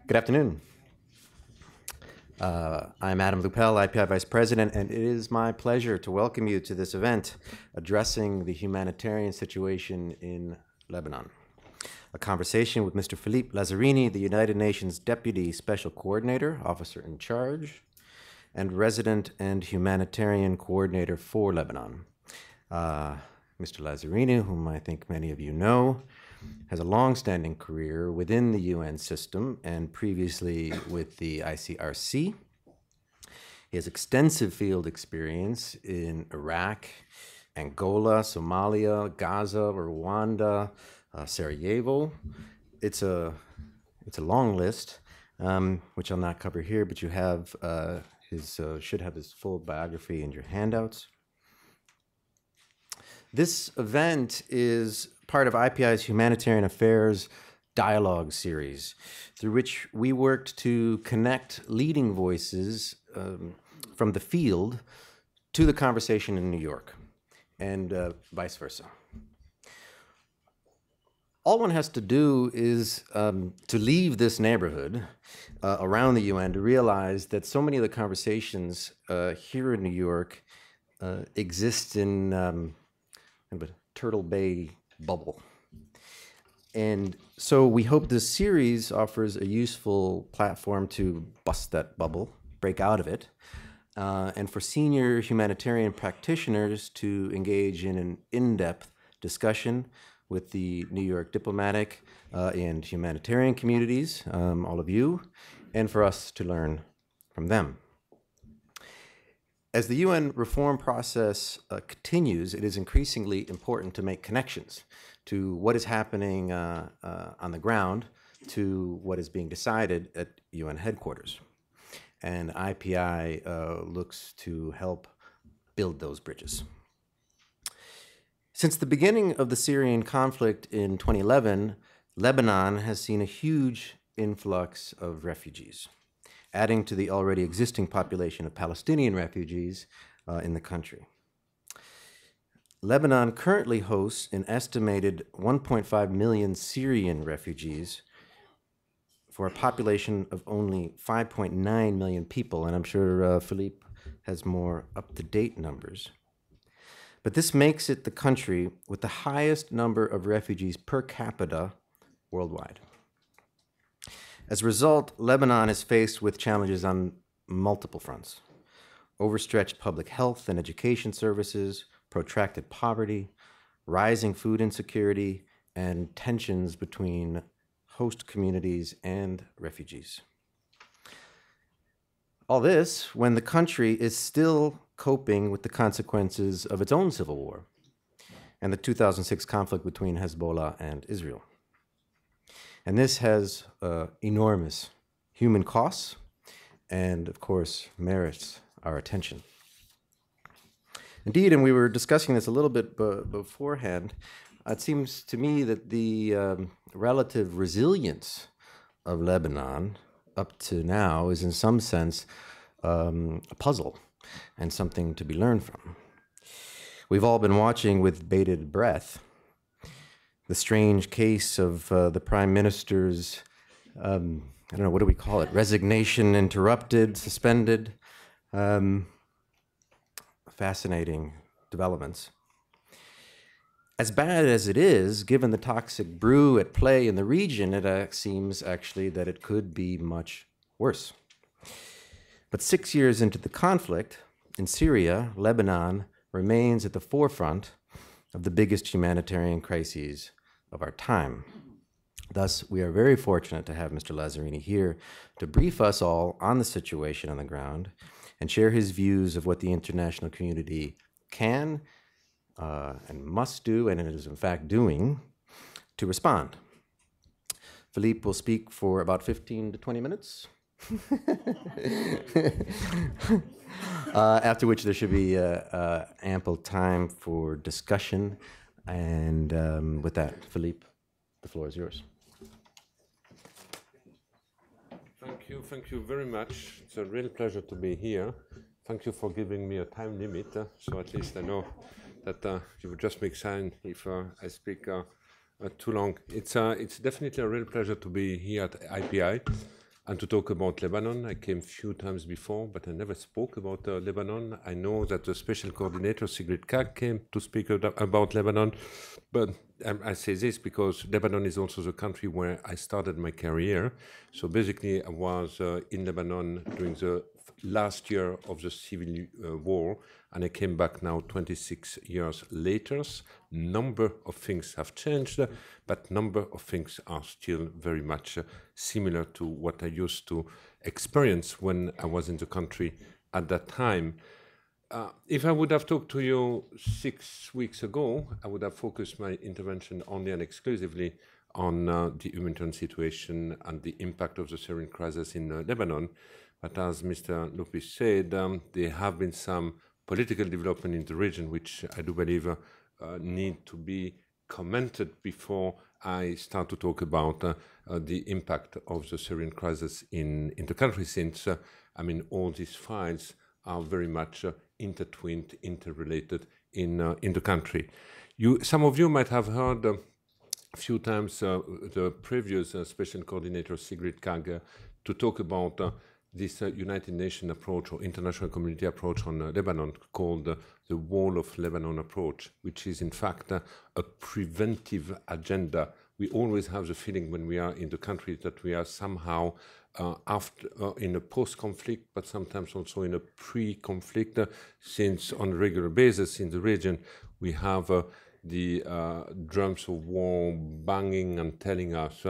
Good afternoon. I'm Adam Lupel, IPI Vice President, and it is my pleasure to welcome you to this event addressing the humanitarian situation in Lebanon. A conversation with Mr. Philippe Lazzarini, the United Nations Deputy Special Coordinator, Officer in Charge, and Resident and Humanitarian Coordinator for Lebanon. Mr. Lazzarini, whom I think many of you know, has a long-standing career within the UN system and previously with the ICRC. He has extensive field experience in Iraq, Angola, Somalia, Gaza, Rwanda, Sarajevo. It's a long list, which I'll not cover here, but you have should have his full biography in your handouts. This event is part of IPI's Humanitarian Affairs Dialogue Series, through which we worked to connect leading voices from the field to the conversation in New York, and vice versa. All one has to do is to leave this neighborhood around the UN to realize that so many of the conversations here in New York exist in kind of a Turtle Bay bubble. And so we hope this series offers a useful platform to bust that bubble, break out of it, and for senior humanitarian practitioners to engage in an in-depth discussion with the New York diplomatic and humanitarian communities, all of you, and for us to learn from them. As the UN reform process continues, it is increasingly important to make connections to what is happening on the ground to what is being decided at UN headquarters. And IPI looks to help build those bridges. Since the beginning of the Syrian conflict in 2011, Lebanon has seen a huge influx of refugees, adding to the already existing population of Palestinian refugees in the country. Lebanon currently hosts an estimated 1.5 million Syrian refugees for a population of only 5.9 million people, and I'm sure Philippe has more up-to-date numbers. But this makes it the country with the highest number of refugees per capita worldwide. As a result, Lebanon is faced with challenges on multiple fronts: overstretched public health and education services, protracted poverty, rising food insecurity, and tensions between host communities and refugees. All this when the country is still coping with the consequences of its own civil war and the 2006 conflict between Hezbollah and Israel. And this has enormous human costs and, of course, merits our attention. Indeed, and we were discussing this a little bit beforehand, it seems to me that the relative resilience of Lebanon up to now is in some sense a puzzle and something to be learned from. We've all been watching with bated breath the strange case of the Prime Minister's, I don't know, what do we call it? Resignation interrupted, suspended. Fascinating developments. As bad as it is, given the toxic brew at play in the region, it seems actually that it could be much worse. But 6 years into the conflict in Syria, Lebanon remains at the forefront of the biggest humanitarian crises of our time. Thus, we are very fortunate to have Mr. Lazzarini here to brief us all on the situation on the ground and share his views of what the international community can and must do, and it is in fact doing, to respond. Philippe will speak for about 15 to 20 minutes, after which there should be ample time for discussion. And with that, Philippe, the floor is yours. Thank you very much. It's a real pleasure to be here. Thank you for giving me a time limit, so at least I know that you will just make sign if I speak too long. It's definitely a real pleasure to be here at IPI. and to talk about Lebanon. I came a few times before, but I never spoke about Lebanon. I know that the special coordinator, Sigrid Kaag, came to speak about Lebanon, but I say this because Lebanon is also the country where I started my career. So basically, I was in Lebanon during the last year of the civil war, and I came back now 26 years later. Number of things have changed, but number of things are still very much similar to what I used to experience when I was in the country at that time. If I would have talked to you 6 weeks ago, I would have focused my intervention only and exclusively on the humanitarian situation and the impact of the Syrian crisis in Lebanon. But as Mr. Lupis said, there have been some political development in the region which I do believe need to be commented before I start to talk about the impact of the Syrian crisis in the country, since I mean all these files are very much intertwined, interrelated in the country. Some of you might have heard a few times the previous Special Coordinator Sigrid Kaag to talk about this United Nations approach or international community approach on Lebanon called the Wall of Lebanon approach, which is in fact a preventive agenda. We always have the feeling when we are in the country that we are somehow in a post-conflict, but sometimes also in a pre-conflict, since on a regular basis in the region we have the drums of war banging and telling us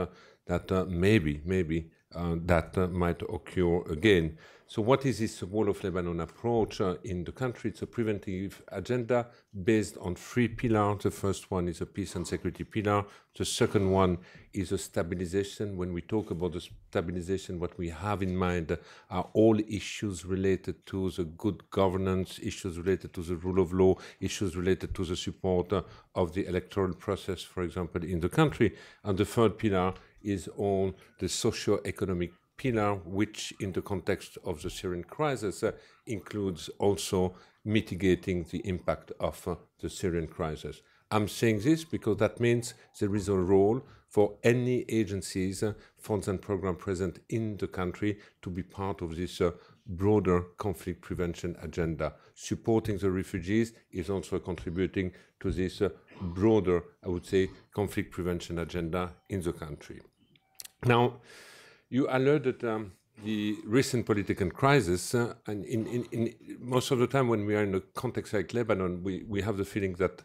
that maybe that might occur again. So what is this Wall of Lebanon approach in the country? It's a preventive agenda based on 3 pillars. The first one is a peace and security pillar. The second one is a stabilization. When we talk about the stabilization, what we have in mind are all issues related to the good governance, issues related to the rule of law, issues related to the support of the electoral process, for example, in the country. And the third pillar is all the socio-economic pillar, which in the context of the Syrian crisis includes also mitigating the impact of the Syrian crisis. I'm saying this because that means there is a role for any agencies, funds and programs present in the country to be part of this broader conflict prevention agenda. Supporting the refugees is also contributing to this broader, I would say, conflict prevention agenda in the country. Now, you alerted the recent political crisis, and in most of the time when we are in a context like Lebanon, we have the feeling that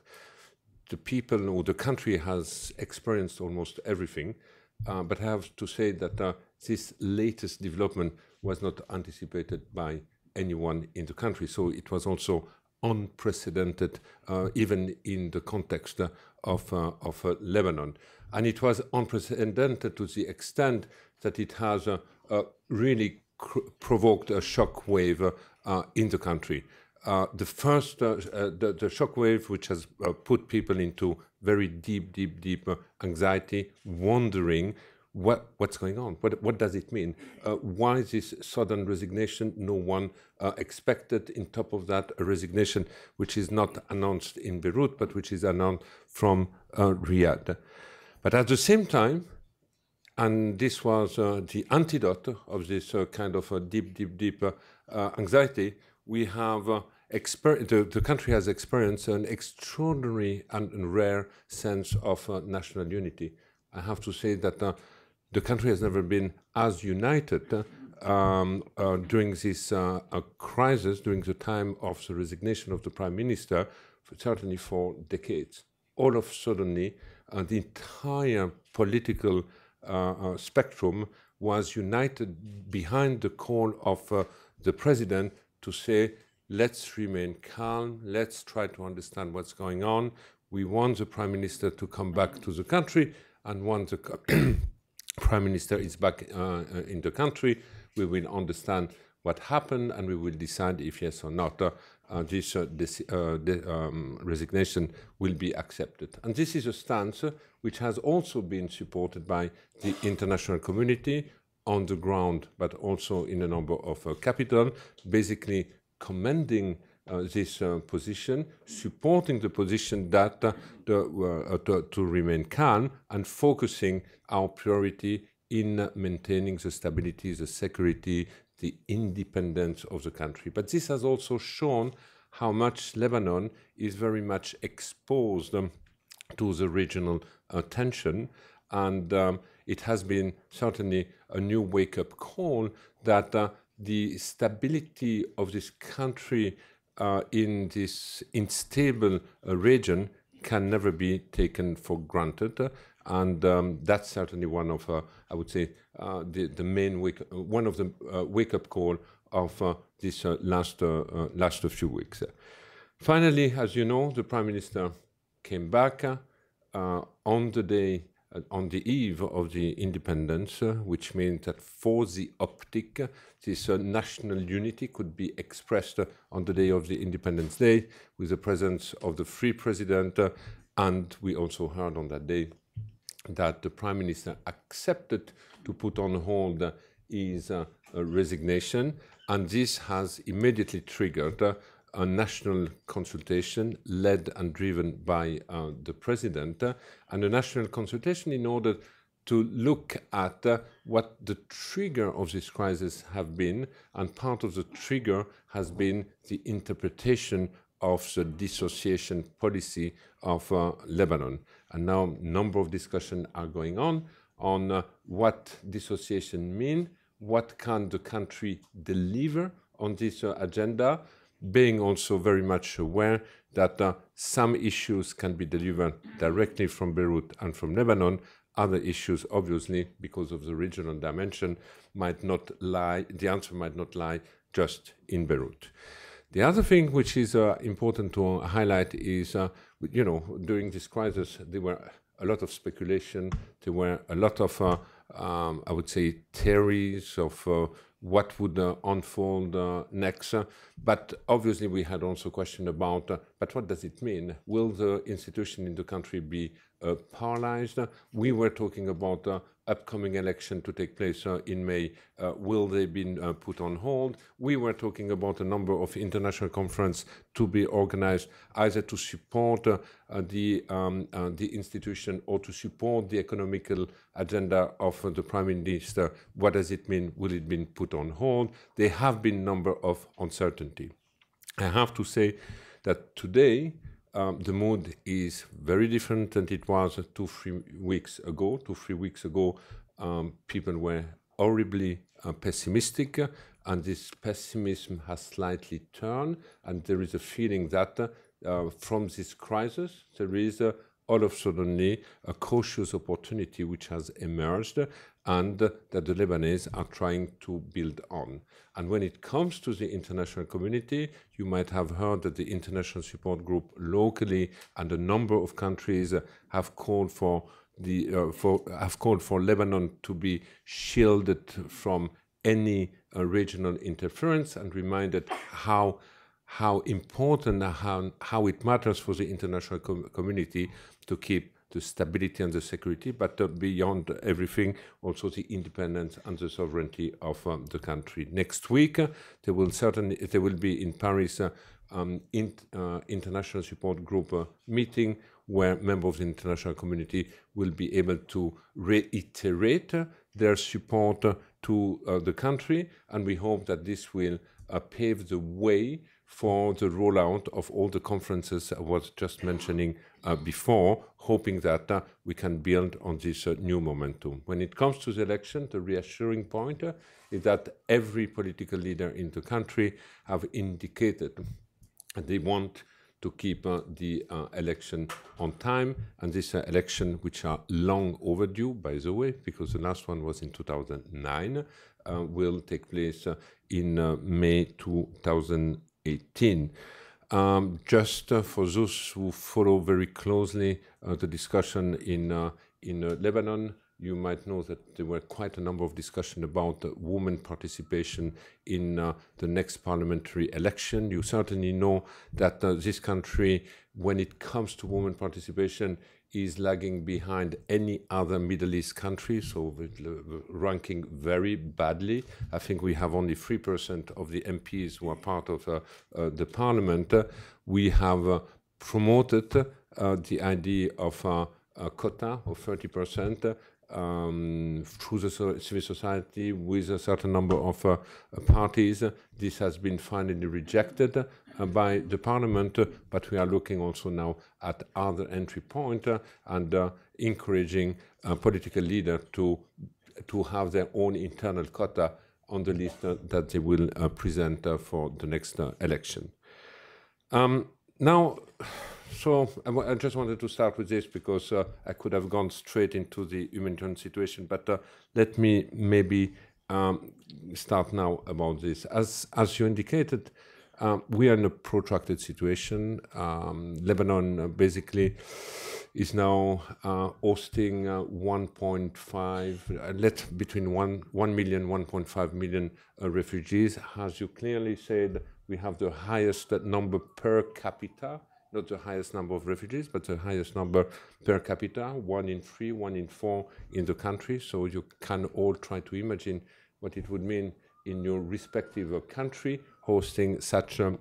the people or the country has experienced almost everything. But I have to say that this latest development was not anticipated by anyone in the country. So it was also unprecedented, even in the context of Lebanon. And it was unprecedented to the extent that it has really provoked a shock wave in the country. The first, the shock wave, which has put people into very deep anxiety, wondering what's going on, what does it mean? Why this sudden resignation? No one expected. In top of that, a resignation which is not announced in Beirut, but which is announced from Riyadh. But at the same time, and this was the antidote of this kind of deep anxiety, we have the country has experienced an extraordinary and rare sense of national unity. I have to say that the country has never been as united during this crisis, during the time of the resignation of the Prime Minister, certainly for decades. All of a sudden, the entire political spectrum was united behind the call of the president to say, let's remain calm, let's try to understand what's going on. We want the Prime Minister to come back to the country, and once the Prime Minister is back in the country, we will understand what happened and we will decide if yes or not this resignation will be accepted. And this is a stance which has also been supported by the international community on the ground, but also in a number of capitals, basically commending this position, supporting the position that to remain calm and focusing our priority in maintaining the stability, the security, the independence of the country. But this has also shown how much Lebanon is very much exposed to the regional tension, and it has been certainly a new wake-up call that the stability of this country in this unstable region can never be taken for granted, and that's certainly one of, I would say, the main one of the wake-up call of this last few weeks. Finally, as you know, the Prime Minister came back on the day, on the eve of the independence, which means that for the optic, this national unity could be expressed on the day of the Independence Day with the presence of the Free President, and we also heard on that day that the Prime Minister accepted to put on hold his resignation, and this has immediately triggered a national consultation led and driven by the President, and a national consultation in order to look at what the trigger of this crisis have been, and part of the trigger has been the interpretation of the dissociation policy of Lebanon. And now a number of discussions are going on what dissociation means, what can the country deliver on this agenda, being also very much aware that some issues can be delivered directly from Beirut and from Lebanon. Other issues, obviously, because of the regional dimension, might not lie, the answer might not lie just in Beirut. The other thing which is important to highlight is, during this crisis, there were a lot of speculation, there were a lot of, I would say, theories of what would unfold next. But obviously we had also question about, but what does it mean? Will the institution in the country be paralyzed? We were talking about upcoming election to take place in May. Will they be put on hold? We were talking about a number of international conferences to be organized, either to support the institution or to support the economical agenda of the Prime Minister. What does it mean? Will it be put on hold? There have been a number of uncertainty. I have to say that today, the mood is very different than it was 2-3 weeks ago. 2-3 weeks ago, people were horribly pessimistic, and this pessimism has slightly turned, and there is a feeling that from this crisis, there is all of a sudden a cautious opportunity which has emerged, and that the Lebanese are trying to build on. And when it comes to the international community, you might have heard that the International Support Group locally and a number of countries have called for Lebanon to be shielded from any regional interference, and reminded how important, how it matters for the international community to keep the stability and the security, but beyond everything, also the independence and the sovereignty of the country. Next week, there will be in Paris international support group meeting where members of the international community will be able to reiterate their support to the country, and we hope that this will pave the way for the rollout of all the conferences I was just mentioning before, hoping that we can build on this new momentum. When it comes to the election, the reassuring point is that every political leader in the country have indicated that they want to keep the election on time, and this election, which are long overdue, by the way, because the last one was in 2009, will take place in May 2018. Just for those who follow very closely the discussion in Lebanon, you might know that there were quite a number of discussions about women participation in the next parliamentary election. You certainly know that this country, when it comes to women participation, is lagging behind any other Middle East country, so ranking very badly. I think we have only 3% of the MPs who are part of the parliament. We have promoted the idea of quota of 30% through the civil society with a certain number of parties. This has been finally rejected by the parliament, but we are looking also now at other entry points and encouraging political leaders to have their own internal quota on the list that they will present for the next election. Now, so I just wanted to start with this because I could have gone straight into the humanitarian situation, but let me maybe start now about this. As you indicated, we are in a protracted situation. Lebanon basically is now hosting 1.5, between 1 million, 1.5 million refugees. As you clearly said, we have the highest number per capita, not the highest number of refugees, but the highest number per capita, 1 in 3, 1 in 4 in the country. So you can all try to imagine what it would mean in your respective country hosting such a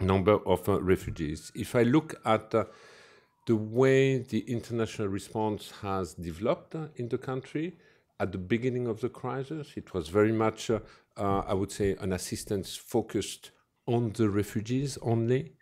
number of refugees. If I look at the way the international response has developed in the country, at the beginning of the crisis, it was very much, I would say, an assistance focused on the refugees only.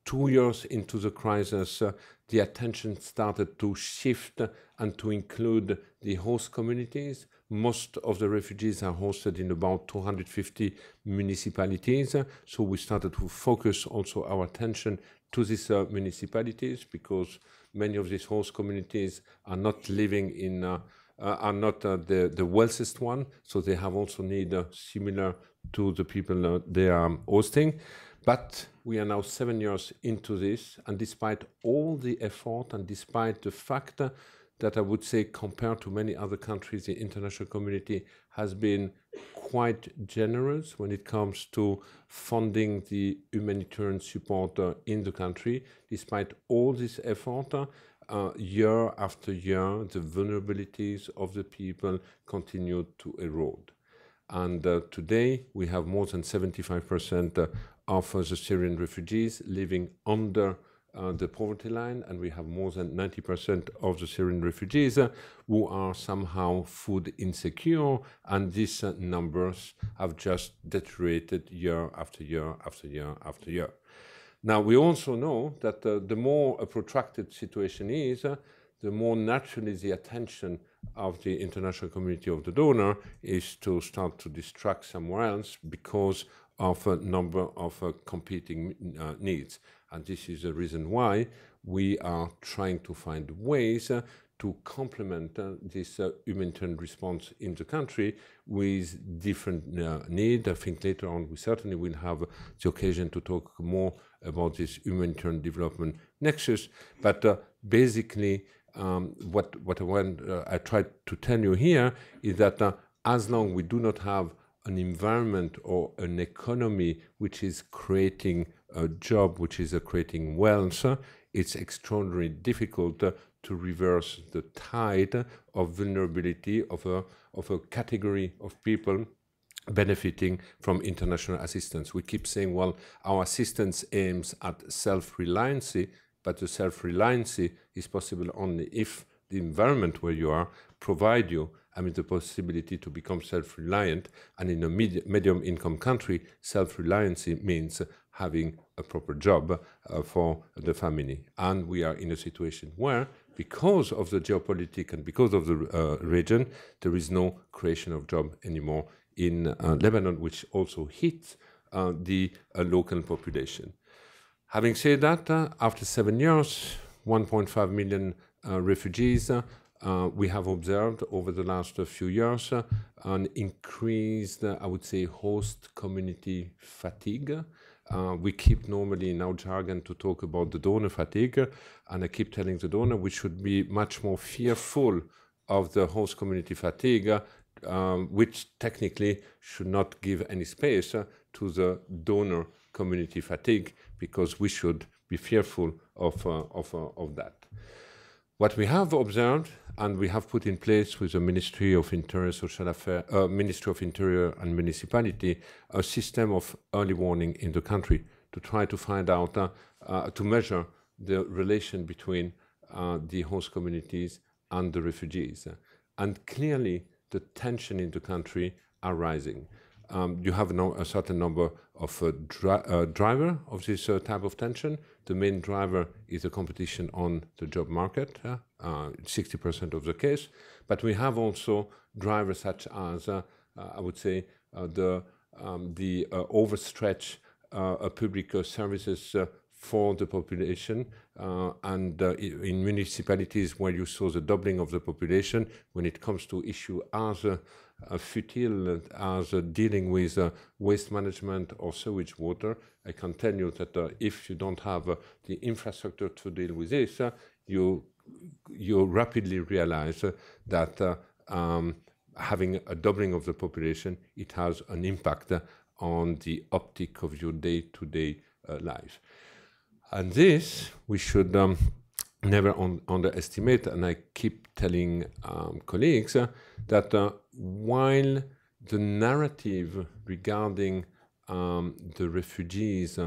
2 years into the crisis, the attention started to shift and to include the host communities. Most of the refugees are hosted in about 250 municipalities. So we started to focus also our attention to these municipalities because many of these host communities are not living in, are not the wealthiest one. So they have also need similar to the people they are hosting. But we are now 7 years into this, and despite all the effort and despite the fact that I would say compared to many other countries, the international community has been quite generous when it comes to funding the humanitarian support in the country. Despite all this effort, year after year, the vulnerabilities of the people continue to erode. And today, we have more than 75% of the Syrian refugees living under the poverty line, and we have more than 90% of the Syrian refugees who are somehow food insecure, and these numbers have just deteriorated year after year after year after year. Now, we also know that the more a protracted situation is, the more naturally the attention of the international community of the donor is to start to distract somewhere else because of a number of competing needs. And this is the reason why we are trying to find ways to complement this humanitarian response in the country with different needs. I think later on we certainly will have the occasion to talk more about this humanitarian development nexus. But basically, what I tried to tell you here is that as long we do not have an environment or an economy which is creating a job, which is creating wealth, it's extraordinarily difficult to reverse the tide of vulnerability of a category of people benefiting from international assistance. We keep saying, well, our assistance aims at self-reliancy, but the self-reliancy is possible only if the environment where you are provide you, the possibility to become self-reliant. And in a medium-income country, self-reliancy means having a proper job for the family. And we are in a situation where, because of the geopolitics and because of the region, there is no creation of job anymore in Lebanon, which also hits the local population. Having said that, after 7 years, 1.5 million refugees, we have observed over the last few years an increased, I would say, host community fatigue. We keep normally in our jargon to talk about the donor fatigue, and I keep telling the donor we should be much more fearful of the host community fatigue, which technically should not give any space to the donor community fatigue, because we should be fearful of that. What we have observed, and we have put in place with the Ministry of Interior, Social Affairs, Ministry of Interior and Municipality, a system of early warning in the country to try to find out, to measure the relation between the host communities and the refugees. And clearly, the tension in the country are rising. You have a certain number of driver of this type of tension. The main driver is the competition on the job market, 60% of the case. But we have also drivers such as, I would say, the overstretch public services for the population, and in municipalities where you saw the doubling of the population, when it comes to issue as futile as dealing with waste management or sewage water, I can tell you that if you don't have the infrastructure to deal with this, you rapidly realize that having a doubling of the population, it has an impact on the optic of your day-to-day life. And this we should never underestimate, and I keep telling colleagues that while the narrative regarding the refugees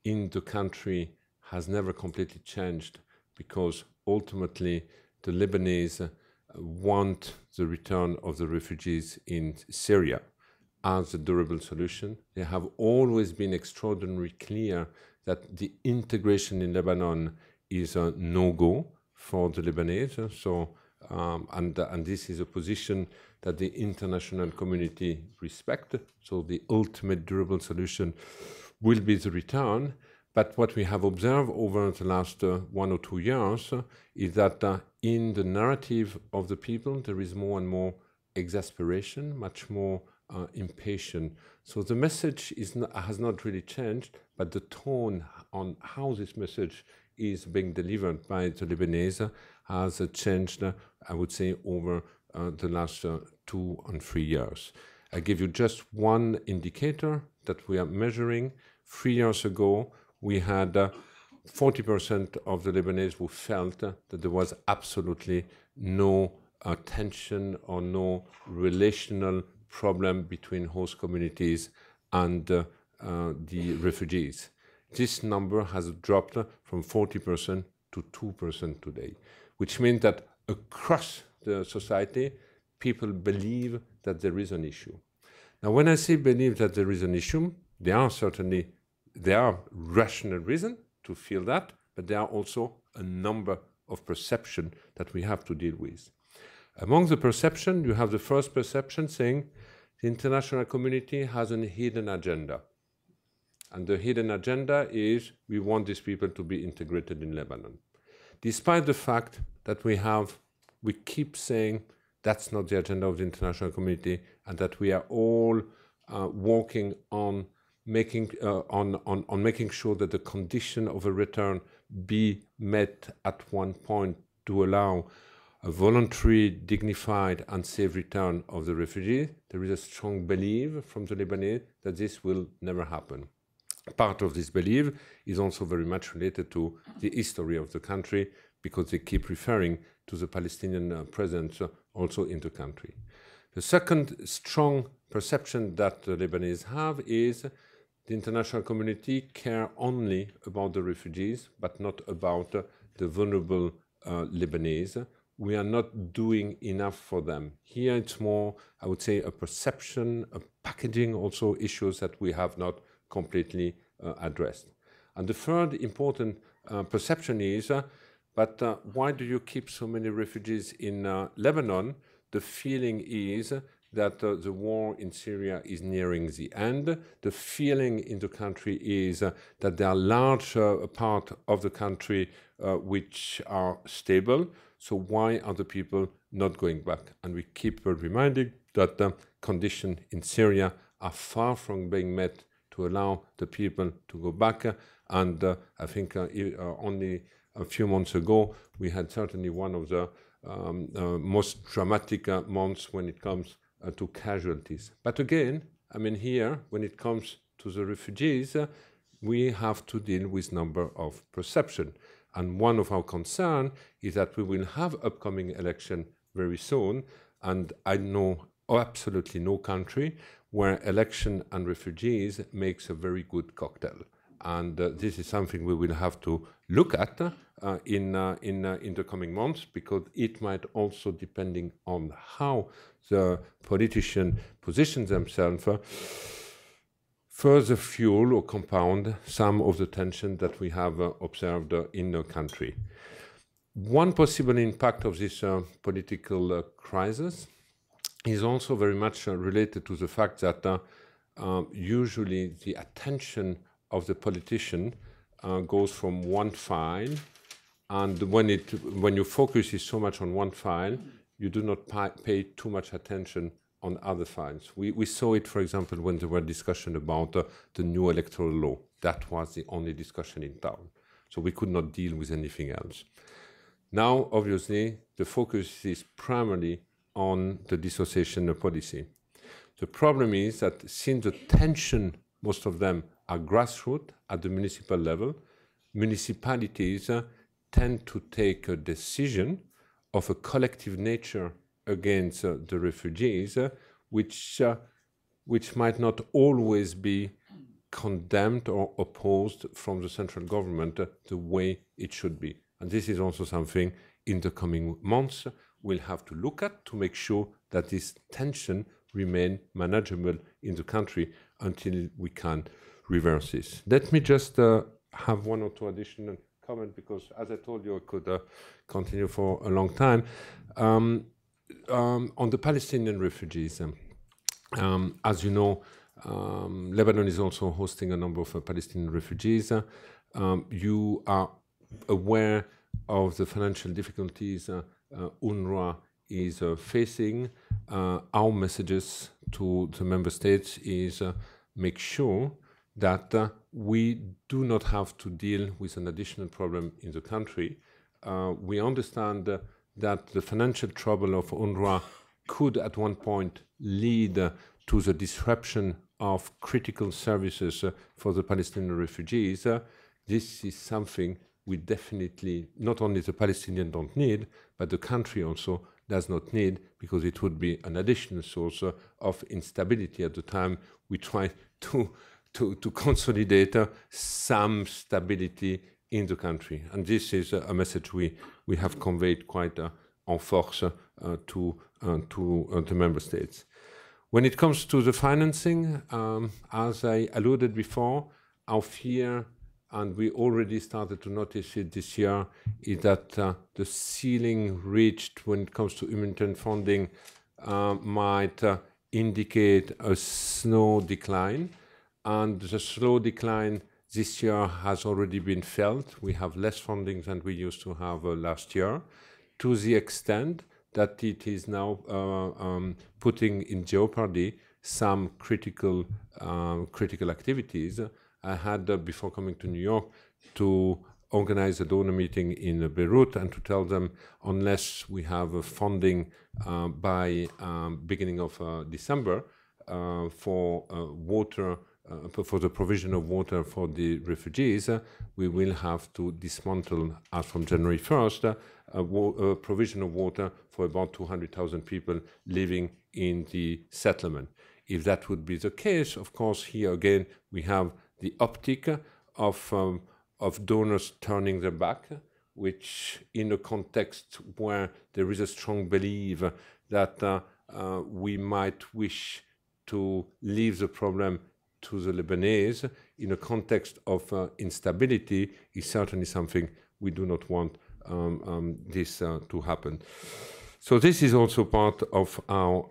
in the country has never completely changed, because ultimately the Lebanese want the return of the refugees in Syria as a durable solution. They have always been extraordinarily clear that the integration in Lebanon is a no-go for the Lebanese. So, and this is a position that the international community respects. So the ultimate durable solution will be the return. But what we have observed over the last 1 or 2 years is that in the narrative of the people, there is more and more exasperation, much more impatient. So the message has not really changed, but the tone on how this message is being delivered by the Lebanese has changed, I would say, over the last 2 and 3 years. I give you just one indicator that we are measuring. 3 years ago, we had 40% of the Lebanese who felt that there was absolutely no tension or no relational problem between host communities and the refugees. This number has dropped from 40% to 2% today, which means that across the society, people believe that there is an issue. Now, when I say believe that there is an issue, there are rational reasons to feel that, but there are also a number of perceptions that we have to deal with. Among the perception, you have the first perception saying the international community has a hidden agenda. And the hidden agenda is we want these people to be integrated in Lebanon. Despite the fact that we keep saying that's not the agenda of the international community, and that we are all working on making sure that the condition of a return be met at one point to allow a voluntary, dignified, and safe return of the refugees. There is a strong belief from the Lebanese that this will never happen. Part of this belief is also very much related to the history of the country, because they keep referring to the Palestinian presence also in the country. The second strong perception that the Lebanese have is the international community care only about the refugees, but not about the vulnerable Lebanese. We are not doing enough for them. Here it's more, I would say, a perception, a packaging also issues that we have not completely addressed. And the third important perception is, but why do you keep so many refugees in Lebanon? The feeling is that the war in Syria is nearing the end. The feeling in the country is that there are large part of the country which are stable. So why are the people not going back? And we keep reminding that the conditions in Syria are far from being met to allow the people to go back. And I think only a few months ago, we had certainly one of the most dramatic months when it comes to casualties. But again, I mean, here, when it comes to the refugees, we have to deal with number of perception. And one of our concerns is that we will have upcoming election very soon, and I know absolutely no country where election and refugees makes a very good cocktail. And this is something we will have to look at in the coming months, because it might also, depending on how the politicians position themselves, further fuel or compound some of the tension that we have observed in the country. One possible impact of this political crisis is also very much related to the fact that usually the attention of the politician goes from one file, and when your focus is so much on one file, you do not pay too much attention on other files. We saw it, for example, when there were discussions about the new electoral law. That was the only discussion in town. So we could not deal with anything else. Now, obviously, the focus is primarily on the dissociation policy. The problem is that since the tension, most of them are grassroots at the municipal level, municipalities tend to take a decision of a collective nature against the refugees, which might not always be condemned or opposed from the central government the way it should be. And this is also something in the coming months we'll have to look at to make sure that this tension remain manageable in the country until we can reverse this. Let me just have one or two additional comments, because as I told you, I could continue for a long time. On the Palestinian refugees, as you know, Lebanon is also hosting a number of Palestinian refugees. You are aware of the financial difficulties UNRWA is facing. Our messages to the member states is make sure that we do not have to deal with an additional problem in the country. We understand that the financial trouble of UNRWA could at one point lead to the disruption of critical services for the Palestinian refugees. This is something we definitely, not only the Palestinians don't need, but the country also does not need, because it would be an additional source of instability at the time we try to consolidate some stability in the country. And this is a message we have conveyed quite en force to the member states. When it comes to the financing, as I alluded before, our fear, and we already started to notice it this year, is that the ceiling reached when it comes to humanitarian funding might indicate a slow decline. And the slow decline this year has already been felt. We have less funding than we used to have last year, to the extent that it is now putting in jeopardy some critical activities. I had, before coming to New York, to organize a donor meeting in Beirut and to tell them, unless we have funding by beginning of December for water, for the provision of water for the refugees, we will have to dismantle, as from January 1st, a provision of water for about 200,000 people living in the settlement. If that would be the case, of course, here again, we have the optic of donors turning their back, which in a context where there is a strong belief that we might wish to leave the problem to the Lebanese in a context of instability, is certainly something we do not want this to happen. So this is also part of our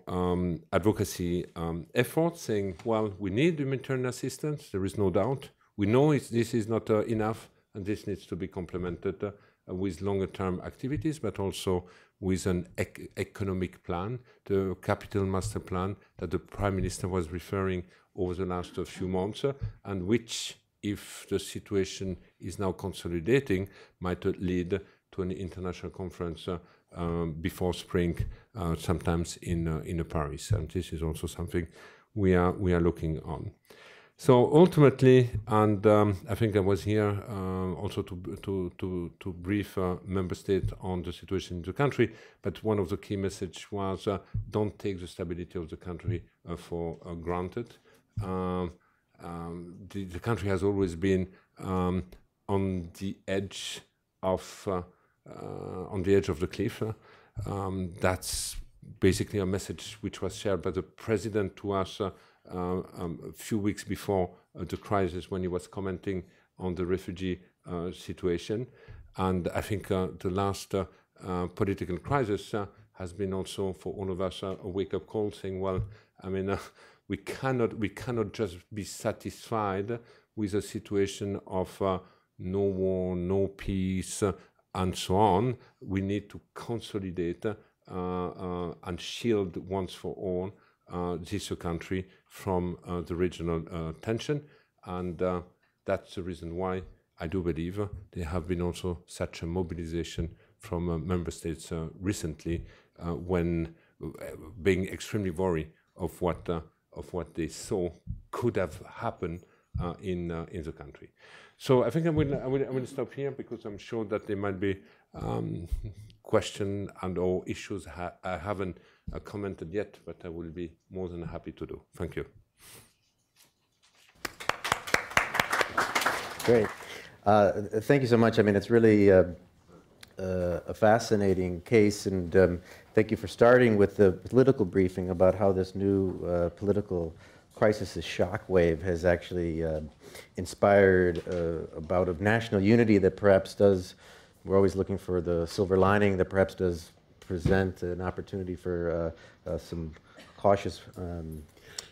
advocacy efforts, saying, well, we need humanitarian assistance, there is no doubt. We know this is not enough, and this needs to be complemented with longer-term activities, but also with an economic plan, the capital master plan that the Prime Minister was referring over the last few months, and which, if the situation is now consolidating, might lead to an international conference before spring, sometimes in Paris. And this is also something we are looking on. So ultimately, and I think I was here also to brief member states on the situation in the country, but one of the key messages was don't take the stability of the country for granted. the country has always been on the edge of the cliff. That's basically a message which was shared by the president to us a few weeks before the crisis, when he was commenting on the refugee situation. And I think the last political crisis has been also for all of us a wake-up call, saying, well, I mean, we cannot just be satisfied with a situation of no war, no peace, and so on. We need to consolidate and shield once for all this country from the regional tension. And that's the reason why I do believe there have been also such a mobilization from member states recently, when being extremely worried of what they saw could have happened in the country. So I think I will stop here, because I'm sure that there might be questions and or issues I haven't commented yet, but I will be more than happy to do. Thank you. Great. Thank you so much. I mean, it's really a fascinating case, and thank you for starting with the political briefing about how this new political crisis, this shockwave, has actually inspired a bout of national unity that perhaps does, we're always looking for the silver lining, that perhaps does present an opportunity for some cautious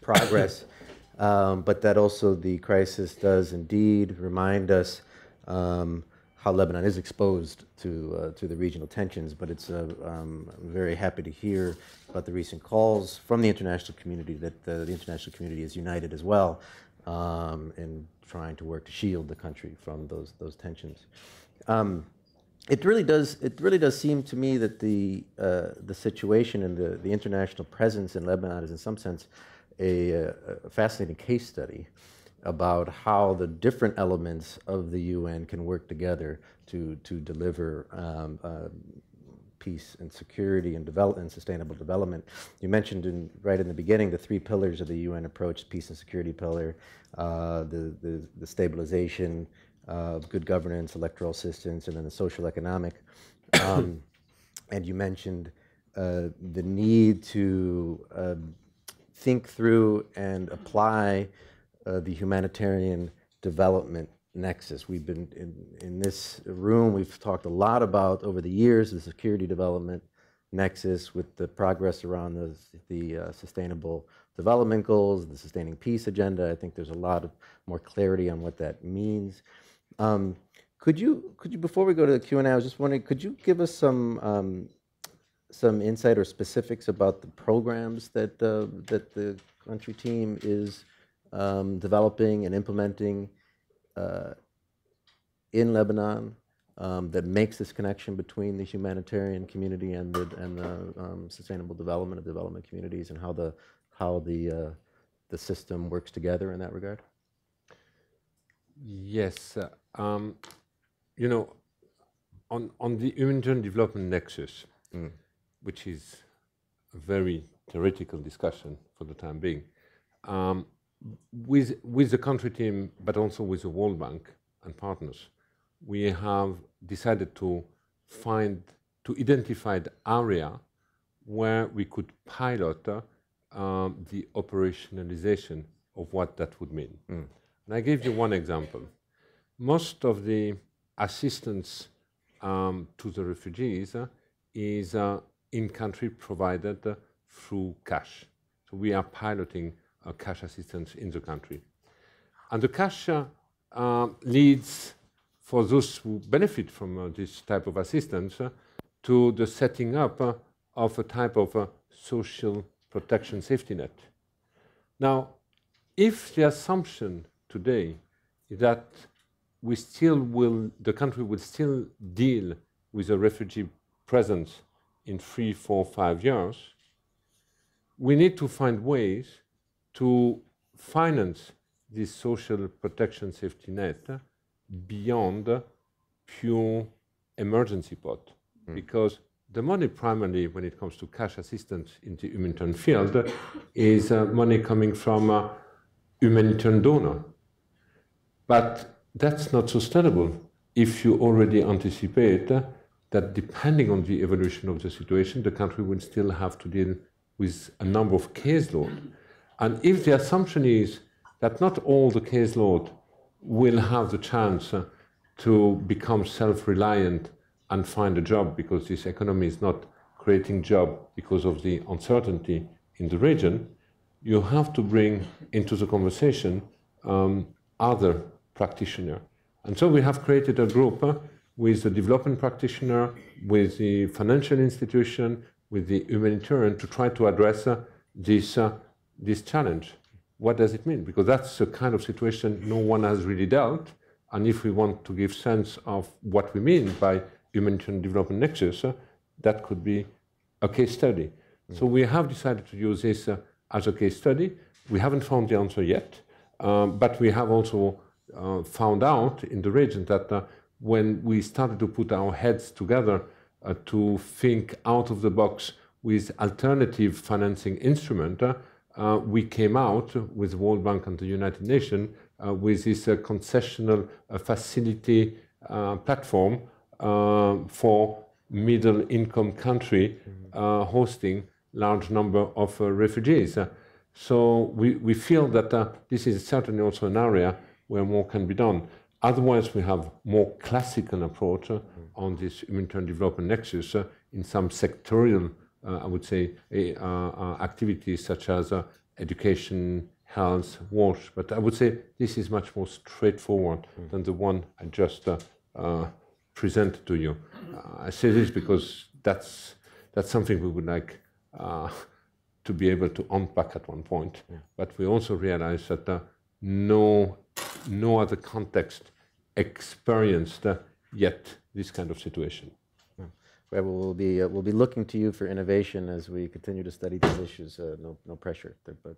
progress, but that also the crisis does indeed remind us how Lebanon is exposed to the regional tensions. But it's I'm very happy to hear about the recent calls from the international community that the international community is united as well in trying to work to shield the country from those tensions. It really does seem to me that the situation and the international presence in Lebanon is in some sense a fascinating case study about how the different elements of the UN can work together to deliver peace and security and development, sustainable development. You mentioned right in the beginning the three pillars of the UN approach: peace and security pillar, the stabilization, good governance, electoral assistance, and then the social economic. And you mentioned the need to think through and apply the humanitarian development nexus. We've been in this room, we've talked a lot about over the years the security development nexus with the progress around the sustainable development goals, the sustaining peace agenda. I think there's a lot of more clarity on what that means. Could you before we go to the Q&A, I was just wondering, could you give us some insight or specifics about the programs that the country team is developing and implementing in Lebanon that makes this connection between the humanitarian community and the sustainable development of development communities, and how the system works together in that regard? Yes, you know, on the humanitarian development nexus, which is a very theoretical discussion for the time being, with the country team, but also with the World Bank and partners, we have decided to identify the area where we could pilot the operationalization of what that would mean. And I gave you one example. Most of the assistance to the refugees is in-country provided through cash. So we are piloting cash assistance in the country. And the cash leads, for those who benefit from this type of assistance, to the setting up of a type of social protection safety net. Now, if the assumption today is that the country will still deal with a refugee presence in 3, 4, 5 years, we need to find ways to finance this social protection safety net beyond pure emergency pot. Because the money primarily, when it comes to cash assistance in the humanitarian field, is money coming from humanitarian donor. But that's not sustainable if you already anticipate that depending on the evolution of the situation, the country will still have to deal with a number of caseload. And if the assumption is that not all the caseload will have the chance to become self-reliant and find a job, because this economy is not creating job because of the uncertainty in the region, you have to bring into the conversation other practitioners. And so we have created a group with the development practitioner, with the financial institution, with the humanitarian, to try to address this challenge. What does it mean? Because that's a kind of situation no one has really dealt. And if we want to give sense of what we mean by humanitarian development nexus, that could be a case study. So we have decided to use this as a case study. We haven't found the answer yet, but we have also found out in the region that when we started to put our heads together to think out of the box with alternative financing instrument, we came out with the World Bank and the United Nations with this concessional facility platform for middle-income country hosting large number of refugees. So we feel that this is certainly also an area where more can be done. Otherwise, we have more classical approach on this humanitarian development nexus in some sectorial, I would say, activities such as education, health, wash. But I would say this is much more straightforward than the one I just presented to you. I say this because that's something we would like to be able to unpack at one point. But we also realize that no other context experienced yet this kind of situation. Well, we'll be looking to you for innovation as we continue to study these issues. No pressure, but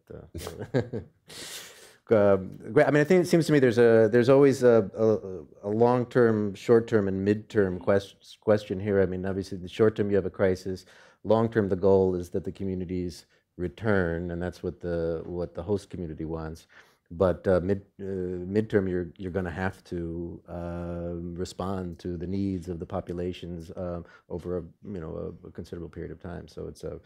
great. I mean, I think it seems to me there's always a long-term, short-term, and mid-term question here. I mean, obviously, the short-term you have a crisis. Long-term, the goal is that the communities return, and that's what the host community wants. But midterm, you're going to have to respond to the needs of the populations over a considerable period of time. So it's a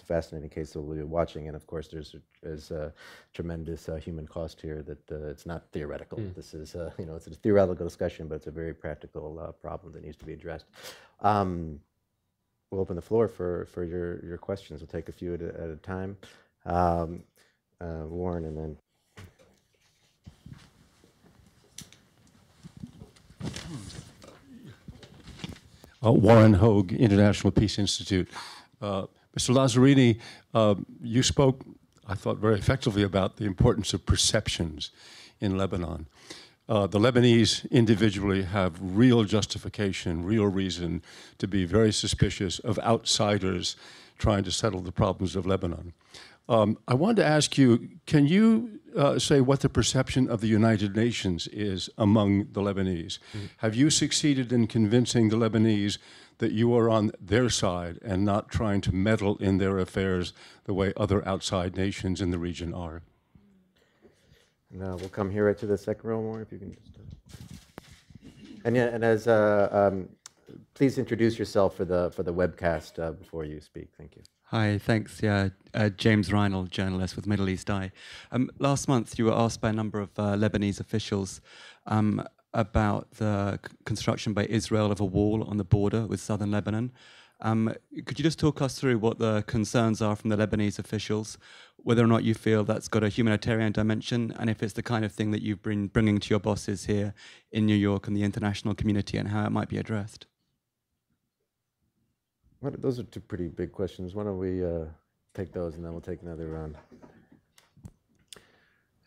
fascinating case that we'll be watching, and of course there's a tremendous human cost here that it's not theoretical. This is it's a theoretical discussion, but it's a very practical problem that needs to be addressed. We'll open the floor for your questions. We'll take a few at a time. Warren, and then. Warren Hogue, International Peace Institute. Mr. Lazzarini, you spoke, I thought, very effectively about the importance of perceptions in Lebanon. The Lebanese individually have real justification, real reason to be very suspicious of outsiders trying to settle the problems of Lebanon. I wanted to ask you, can you say what the perception of the United Nations is among the Lebanese? Have you succeeded in convincing the Lebanese that you are on their side and not trying to meddle in their affairs the way other outside nations in the region are? No, we'll come here right to the second row, more if you can just. And as please introduce yourself for the webcast before you speak. Thank you. Hi, thanks. Yeah, James Reinald, journalist with Middle East Eye. Last month, you were asked by a number of Lebanese officials about the construction by Israel of a wall on the border with southern Lebanon. Could you just talk us through what the concerns are from the Lebanese officials, whether or not you feel that's got a humanitarian dimension, and if it's the kind of thing that you've been bringing to your bosses here in New York and the international community, and how it might be addressed? Those are two pretty big questions. Why don't we take those, and then we'll take another round.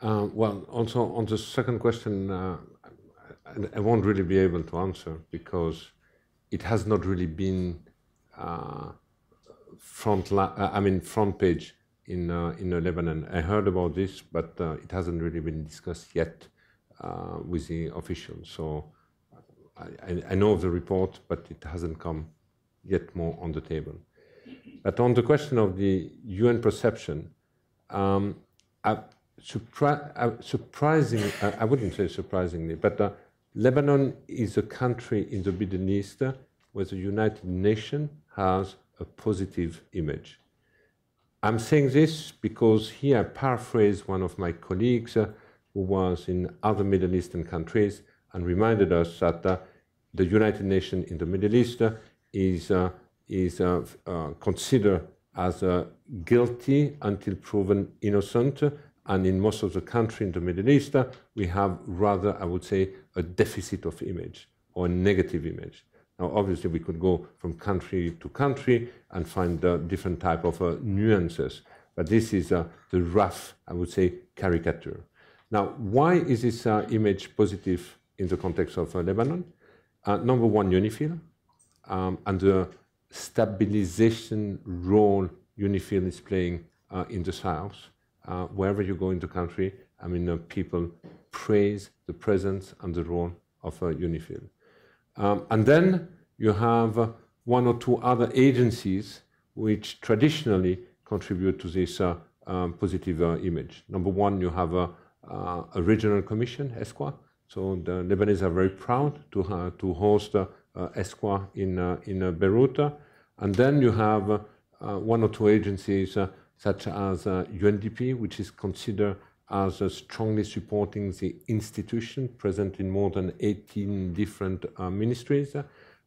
Well, also on the second question, I won't really be able to answer because it has not really been front page in Lebanon. I heard about this, but it hasn't really been discussed yet with the officials. So I know of the report, but it hasn't come yet more on the table. But on the question of the UN perception, surprisingly, I wouldn't say surprisingly, but Lebanon is a country in the Middle East where the United Nations has a positive image. I'm saying this because here I paraphrase one of my colleagues who was in other Middle Eastern countries and reminded us that the United Nations in the Middle East is considered as guilty until proven innocent, and in most of the countries in the Middle East, we have rather, I would say, a deficit of image or a negative image. Now, obviously, we could go from country to country and find different type of nuances, but this is the rough, I would say, caricature. Now, why is this image positive in the context of Lebanon? Number one, UNIFIL, and the stabilization role UNIFIL is playing in the south. Wherever you go in the country, I mean, people praise the presence and the role of UNIFIL. And then you have one or two other agencies which traditionally contribute to this positive image. Number one, you have a regional commission, ESCWA. So the Lebanese are very proud to host ESCWA in Beirut. And then you have one or two agencies such as UNDP, which is considered as strongly supporting the institution, present in more than 18 different ministries,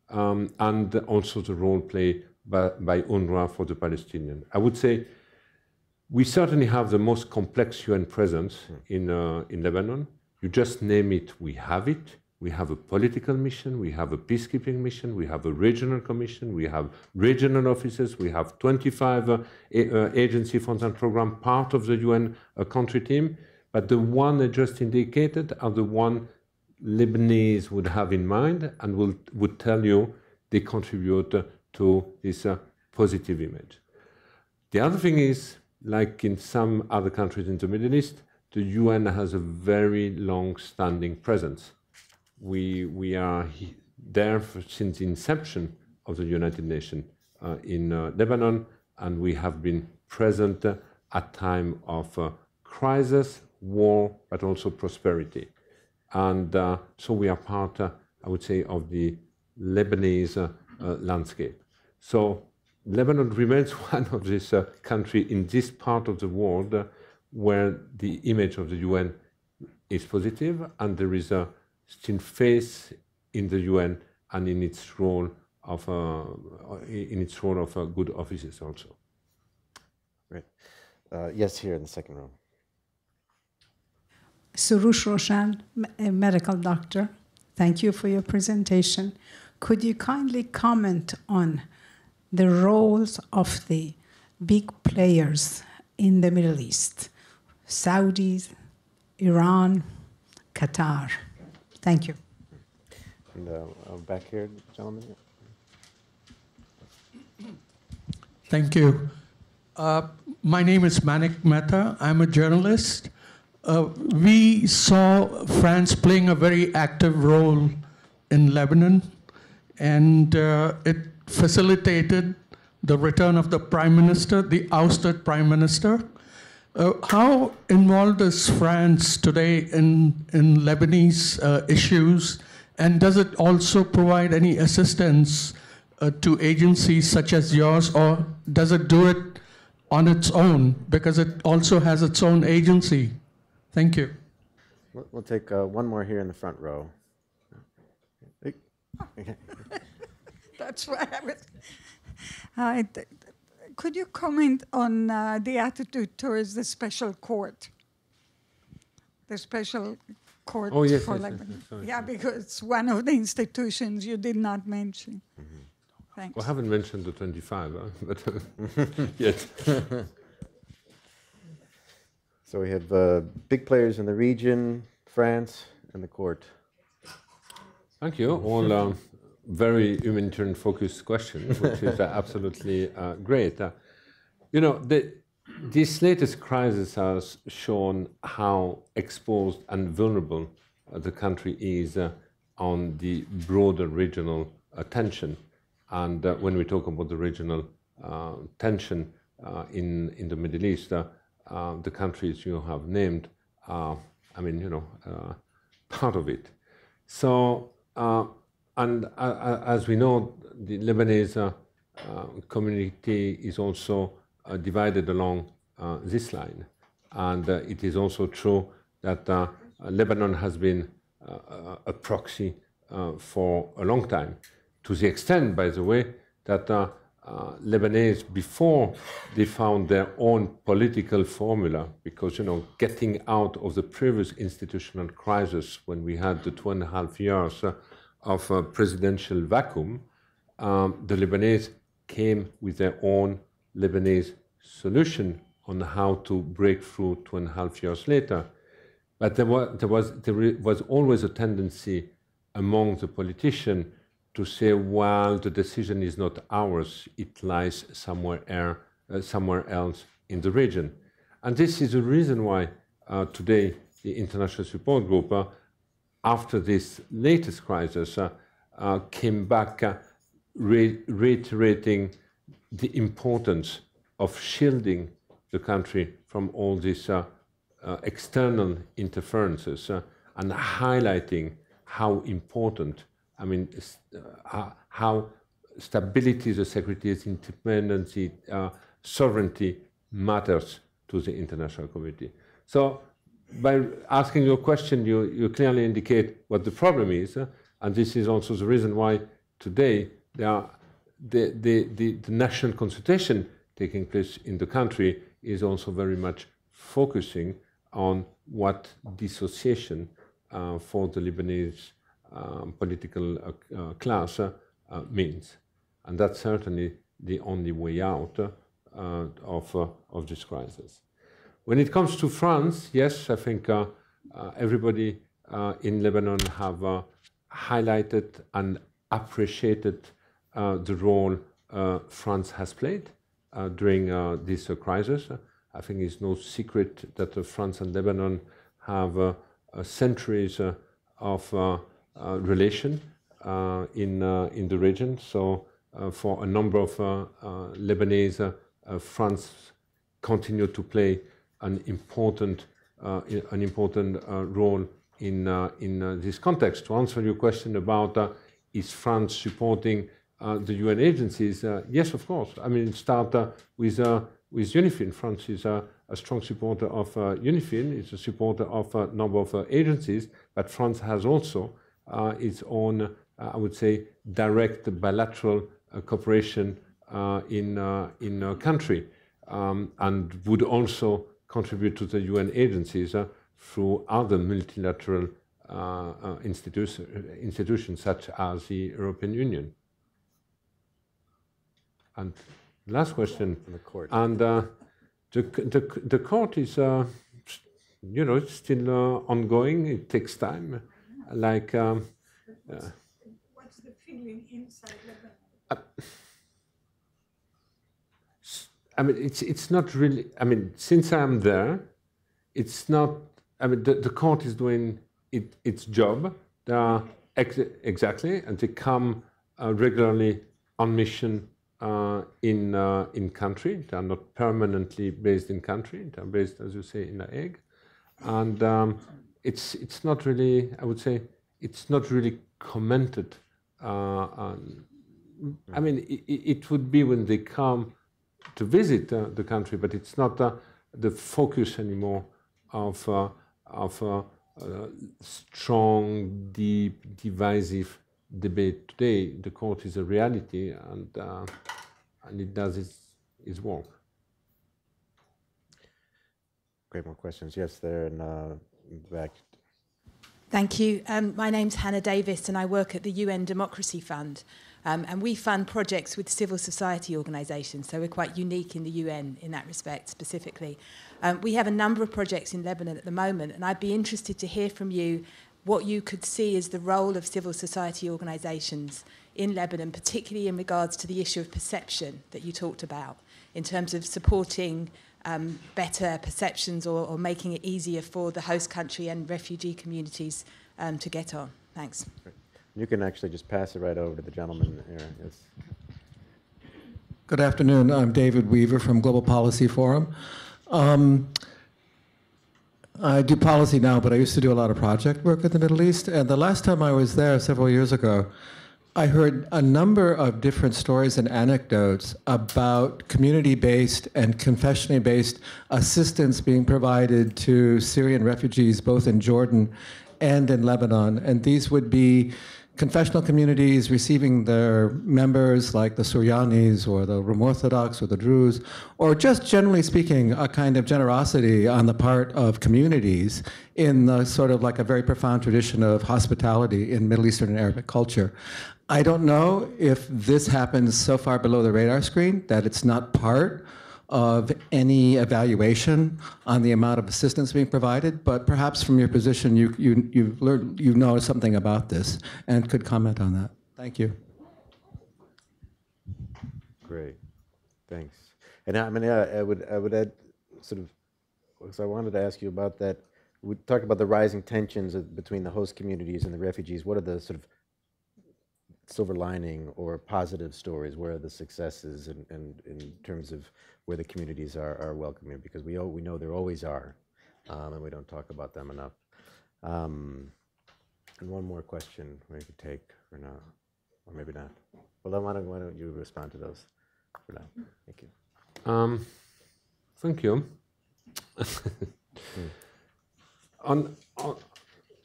and also the role played by UNRWA for the Palestinians. I would say we certainly have the most complex UN presence in Lebanon. You just name it, we have it. We have a political mission, we have a peacekeeping mission, we have a regional commission, we have regional offices, we have 25 agency funds and program, part of the UN country team. But the one I just indicated are the one Lebanese would have in mind and would tell you they contribute to this positive image. The other thing is, like in some other countries in the Middle East, the UN has a very long-standing presence. We are there since the inception of the United Nations in Lebanon, and we have been present at time of crisis, war, but also prosperity. And so we are part, I would say, of the Lebanese landscape. So Lebanon remains one of these countries in this part of the world where the image of the UN is positive, and there is a still faith in the UN and in its role of good offices also. Great. Yes, here in the second row. Surush Roshan, a medical doctor. Thank you for your presentation. Could you kindly comment on the roles of the big players in the Middle East? Saudis, Iran, Qatar. Thank you. And back here, gentlemen. Thank you. My name is Manik Mehta. I'm a journalist. We saw France playing a very active role in Lebanon, and it facilitated the return of the prime minister, the ousted prime minister. How involved is France today in Lebanese issues, and does it also provide any assistance to agencies such as yours, or does it do it on its own because it also has its own agency? Thank you. We'll take one more here in the front row. That's why I was. Could you comment on the attitude towards the special court? The special court for Lebanon. Yes, yeah, because it's one of the institutions you did not mention. Mm-hmm. Thanks. Well, I haven't mentioned the 25, but yet. So we have big players in the region, France, and the court. Thank you. All very humanitarian-focused questions, which is absolutely great. This latest crisis has shown how exposed and vulnerable the country is on the broader regional tension. And when we talk about the regional tension in the Middle East, the countries you have named are, part of it. So, as we know, the Lebanese community is also divided along this line. And it is also true that Lebanon has been a proxy for a long time, to the extent, by the way, that Lebanese, before they found their own political formula, because, getting out of the previous institutional crisis when we had the 2.5 years of a presidential vacuum, the Lebanese came with their own Lebanese solution on how to break through 2.5 years later. But there was always a tendency among the politicians to say, well, the decision is not ours, it lies somewhere else in the region. And this is the reason why today the International Support Group, after this latest crisis, came back reiterating the importance of shielding the country from all these external interferences and highlighting how important, how stability, the security, independence, sovereignty matters to the international community. So by asking your question, you clearly indicate what the problem is, and this is also the reason why today the national consultation taking place in the country is also very much focusing on what dissociation for the Lebanese political class means. And that's certainly the only way out of this crisis. When it comes to France, yes, I think everybody in Lebanon have highlighted and appreciated the role France has played during this crisis. I think it's no secret that France and Lebanon have centuries of relation in the region. So for a number of Lebanese, France continued to play an important role in this context. To answer your question about is France supporting the UN agencies? Yes, of course. It started with UNIFIL. France is a strong supporter of UNIFIL. It's a supporter of a number of agencies, but France has also its own, I would say, direct bilateral cooperation in a country, and would also contribute to the UN agencies through other multilateral institutions such as the European Union. And last question. From the court. And the court is, it's still ongoing. It takes time. What's the feeling inside Lebanon? It's not really. Since I'm there, it's not. The court is doing its job. They are exactly, and they come regularly on mission in country. They are not permanently based in country. They are based, as you say, in The Hague, and it's not really. I would say it's not really commented. It would be when they come to visit the country, but it's not the focus anymore of strong, deep, divisive debate today. The court is a reality, and it does its work. Great, more questions. Yes, there in the back. Thank you. My name's Hannah Davis, and I work at the UN Democracy Fund. And we fund projects with civil society organisations, so we're quite unique in the UN in that respect specifically. We have a number of projects in Lebanon at the moment, and I'd be interested to hear from you what you could see as the role of civil society organisations in Lebanon, particularly in regards to the issue of perception that you talked about, in terms of supporting better perceptions or making it easier for the host country and refugee communities to get on. Thanks. Great. You can actually just pass it right over to the gentleman here. Yes. Good afternoon. I'm David Weaver from Global Policy Forum. I do policy now, but I used to do a lot of project work in the Middle East. And the last time I was there several years ago, I heard a number of different stories and anecdotes about community-based and confessionally-based assistance being provided to Syrian refugees, both in Jordan and in Lebanon. And these would be confessional communities receiving their members, like the Suryanis or the Rum Orthodox or the Druze, or just generally speaking, a kind of generosity on the part of communities in the sort of like a very profound tradition of hospitality in Middle Eastern and Arabic culture. I don't know if this happens so far below the radar screen that it's not part of any evaluation on the amount of assistance being provided, but perhaps from your position, you've learned, you know something about this and could comment on that. Thank you. Great, thanks. And I mean, I would add sort of, because I wanted to ask you about that. We talked about the rising tensions between the host communities and the refugees. What are the sort of silver lining or positive stories? Where are the successes and in terms of where the communities are welcoming? Because we know there always are, and we don't talk about them enough. And one more question we could take for now, or maybe not. Well, then why don't you respond to those for now? Thank you. Thank you.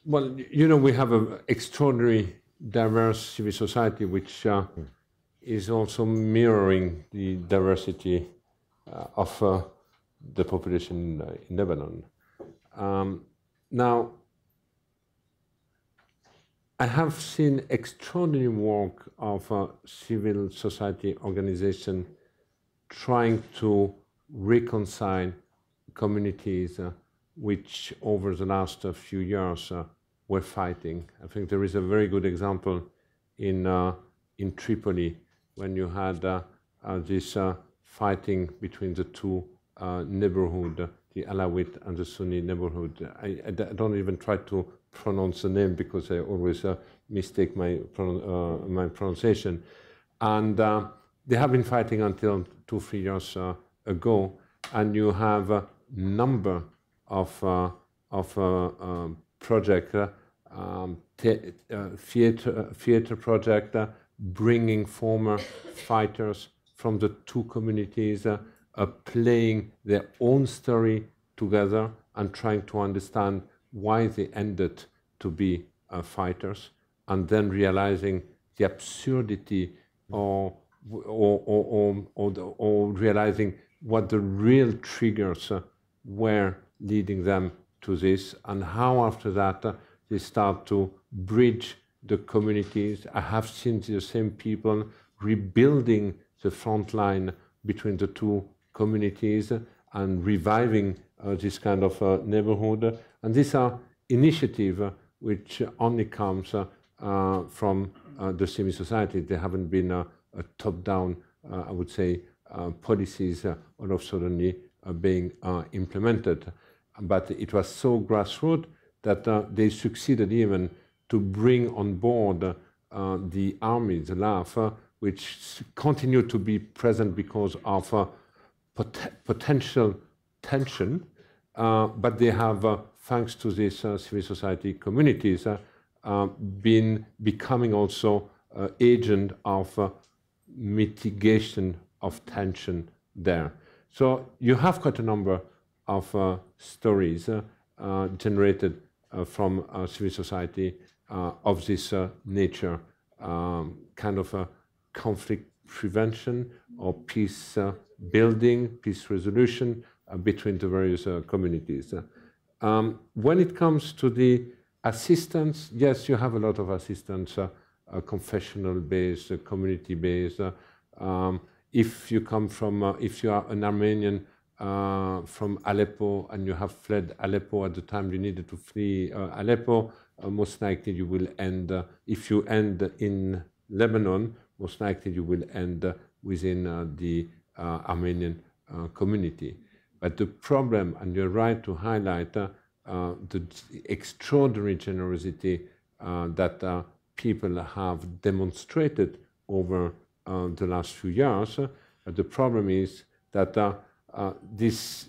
Well, you know, we have an extraordinary diverse civil society, which is also mirroring the diversity of the population in Lebanon. Now, I have seen extraordinary work of civil society organization trying to reconcile communities which over the last few years were fighting. I think there is a very good example in Tripoli when you had this fighting between the two neighborhoods, the Alawite and the Sunni neighborhood. I don't even try to pronounce the name because I always mistake my pronunciation. And they have been fighting until 2-3 years ago, and you have a number of project, theater project, bringing former fighters from the two communities, playing their own story together and trying to understand why they ended to be fighters, and then realizing the absurdity or realizing what the real triggers were leading them to this, and how after that they start to bridge the communities. I have seen the same people rebuilding the front line between the two communities and reviving this kind of neighborhood. And these are initiatives which only comes from the civil society. They haven't been a top-down, I would say, policies all of a sudden being implemented. But it was so grassroots that they succeeded even to bring on board the army, the LAF, which continued to be present because of potential tension. But they have, thanks to these civil society communities, been becoming also agent of mitigation of tension there. So you have quite a number of stories generated from civil society of this nature, kind of conflict prevention or peace building, peace resolution between the various communities. When it comes to the assistance, yes, you have a lot of assistance, confessional-based, community-based. If you come from, if you are an Armenian from Aleppo and you have fled Aleppo at the time you needed to flee Aleppo, most likely you will end, if you end in Lebanon, most likely you will end within the Armenian community. But the problem, and you're right to highlight the extraordinary generosity that people have demonstrated over the last few years. The problem is that this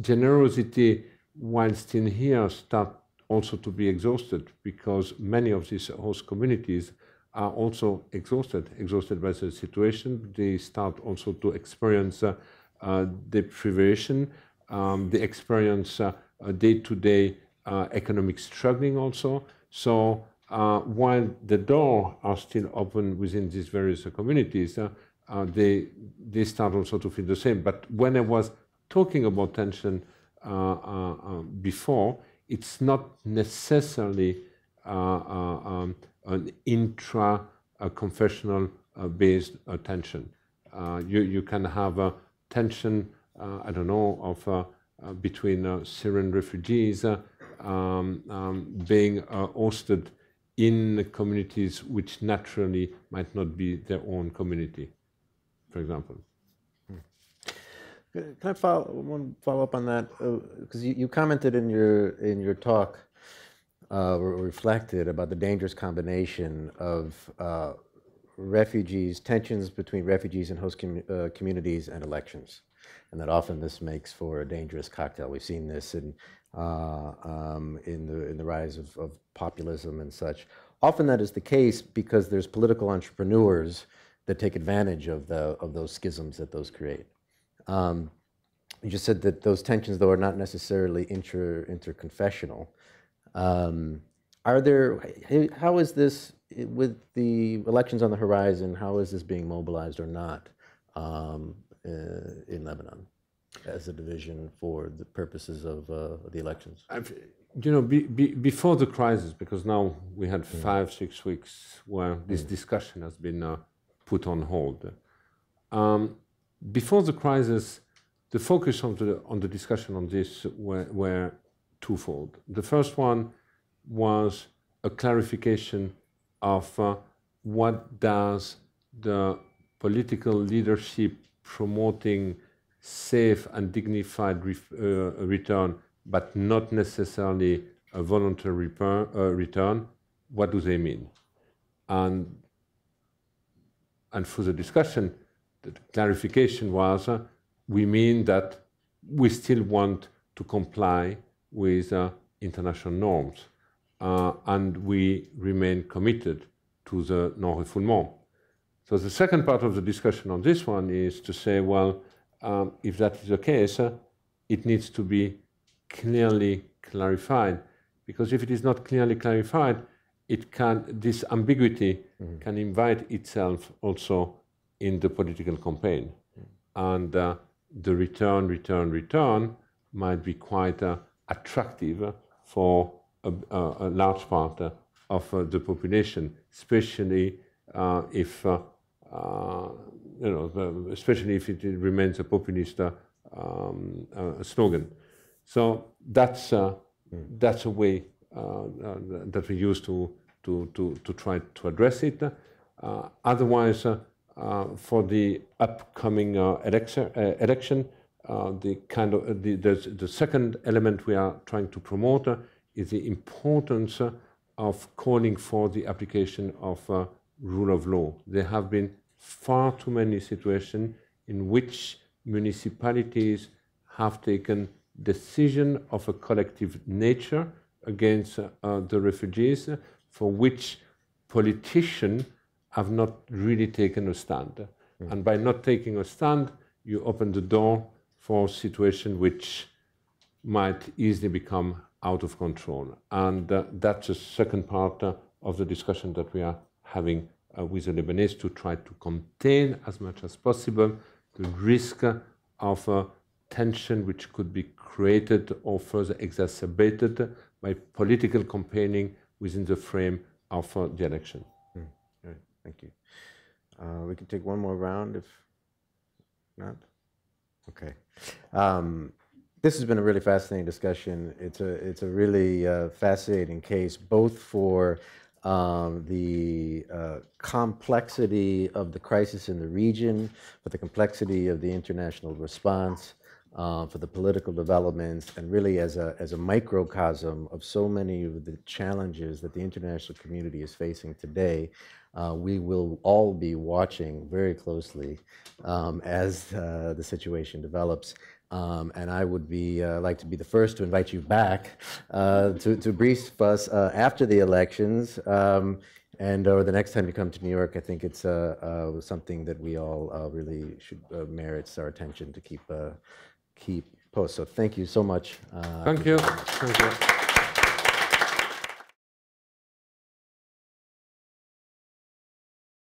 generosity, while still here, start also to be exhausted, because many of these host communities are also exhausted by the situation. They start also to experience deprivation. They experience day-to-day economic struggling also. So while the doors are still open within these various communities, they start also to feel the same. But when I was talking about tension before, it's not necessarily an intra-confessional based tension. You can have a tension, I don't know, of between Syrian refugees being hosted in communities which naturally might not be their own community, for example. Can I follow up on that? Because you commented in your talk, or reflected about the dangerous combination of refugees, tensions between refugees and host communities and elections, and that often this makes for a dangerous cocktail. We've seen this in the rise of populism and such. Often that is the case because there's political entrepreneurs that take advantage of those schisms that those create. You just said that those tensions, though, are not necessarily interconfessional. How is this, with the elections on the horizon, how is this being mobilized or not in Lebanon as a division for the purposes of the elections? Before the crisis, because now we had 5-6 weeks where this discussion has been put on hold. Before the crisis, the focus on the discussion on this were twofold. The first one was a clarification of what does the political leadership promoting safe and dignified return, but not necessarily a voluntary return, what do they mean? And for the discussion, the clarification was, we mean that we still want to comply with international norms, and we remain committed to the non-refoulement. So the second part of the discussion on this one is to say, well, if that is the case, it needs to be clearly clarified, because if it is not clearly clarified, this ambiguity can invite itself also in the political campaign. And the return might be quite attractive for a large part of the population, especially if especially if it remains a populist slogan. So that's a way that we use to try to address it. Otherwise, for the upcoming election, the second element we are trying to promote is the importance of calling for the application of rule of law. There have been far too many situations in which municipalities have taken decision of a collective nature against the refugees, for which politicians have not really taken a stand. And by not taking a stand, you open the door for a situation which might easily become out of control. And that's the second part of the discussion that we are having with the Lebanese, to try to contain as much as possible the risk of tension which could be created or further exacerbated by political campaigning within the frame of the election. Right. Thank you. We can take one more round if not. Okay. This has been a really fascinating discussion. It's a really fascinating case, both for the complexity of the crisis in the region, for the complexity of the international response, for the political developments, and really as a microcosm of so many of the challenges that the international community is facing today. We will all be watching very closely as the situation develops. And I would be like to be the first to invite you back to brief us after the elections. Or the next time you come to New York, I think it's something that we all really should merits our attention to keep post. So thank you so much. Thank you. Thank you.